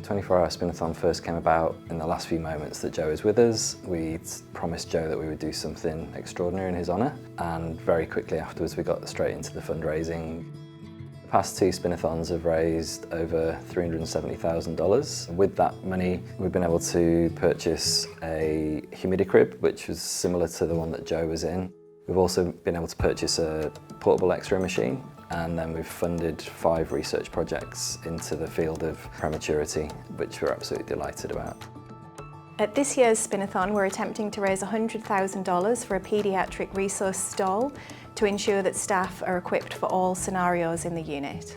24-Hour Spinathon first came about in the last few moments that Joe is with us. We promised Joe that we would do something extraordinary in his honour, and very quickly afterwards we got straight into the fundraising. The past two Spinathons have raised over $370,000. With that money, we've been able to purchase a humidicrib, which was similar to the one that Joe was in. We've also been able to purchase a portable X-ray machine, and then we've funded 5 research projects into the field of prematurity, which we're absolutely delighted about. At this year's Spinathon, we're attempting to raise $100,000 for a paediatric resource stall to ensure that staff are equipped for all scenarios in the unit.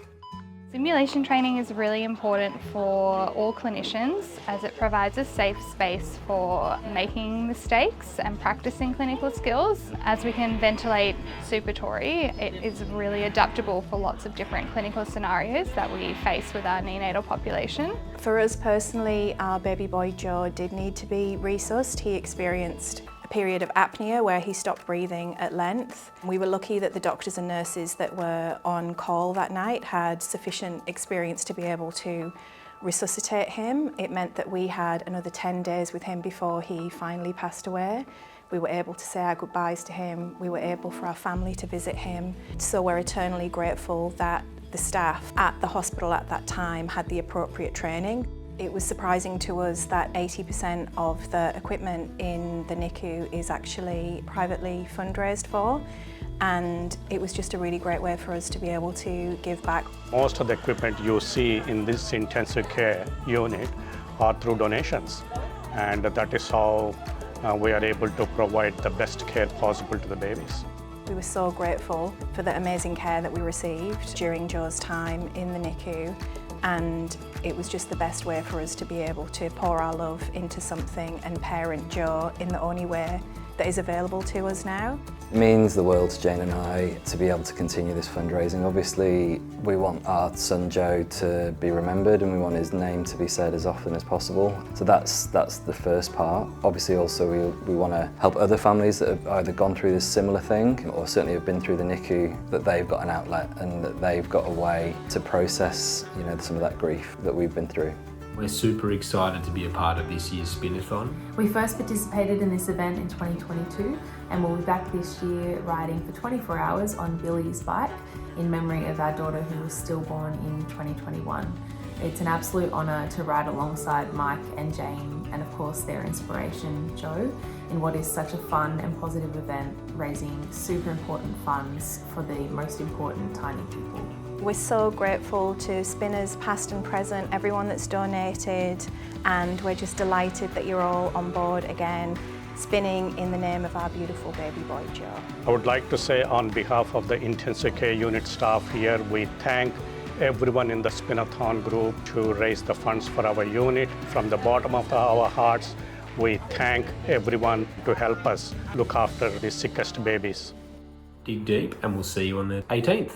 Simulation training is really important for all clinicians as it provides a safe space for making mistakes and practicing clinical skills. As we can ventilate SUPER TORY, it is really adaptable for lots of different clinical scenarios that we face with our neonatal population. For us personally, our baby boy Joe did need to be resuscitated. He experienced period of apnea where he stopped breathing at length. We were lucky that the doctors and nurses that were on call that night had sufficient experience to be able to resuscitate him. It meant that we had another 10 days with him before he finally passed away. We were able to say our goodbyes to him. We were able for our family to visit him. So we're eternally grateful that the staff at the hospital at that time had the appropriate training. It was surprising to us that 80% of the equipment in the NICU is actually privately fundraised for, and it was just a really great way for us to be able to give back. Most of the equipment you see in this intensive care unit are through donations, and that is how we are able to provide the best care possible to the babies. We were so grateful for the amazing care that we received during Joe's time in the NICU, and it was just the best way for us to be able to pour our love into something and parent Joe in the only way that is available to us now. It means the world to Jane and I to be able to continue this fundraising. Obviously, we want our son Joe to be remembered and we want his name to be said as often as possible. So that's the first part. Obviously also we want to help other families that have either gone through this similar thing or certainly have been through the NICU, that they've got an outlet and that they've got a way to process, you know, some of that grief that we've been through. We're super excited to be a part of this year's Spinathon. We first participated in this event in 2022 and we'll be back this year riding for 24 hours on Billy's bike in memory of our daughter who was stillborn in 2021. It's an absolute honour to ride alongside Mike and Jane and of course their inspiration Joe in what is such a fun and positive event, raising super important funds for the most important tiny people. We're so grateful to spinners past and present, everyone that's donated, and we're just delighted that you're all on board again, spinning in the name of our beautiful baby boy Joe. I would like to say on behalf of the intensive care unit staff here, we thank everyone in the Spinathon group to raise the funds for our unit. From the bottom of our hearts, we thank everyone to help us look after the sickest babies. Dig deep and we'll see you on the 18th.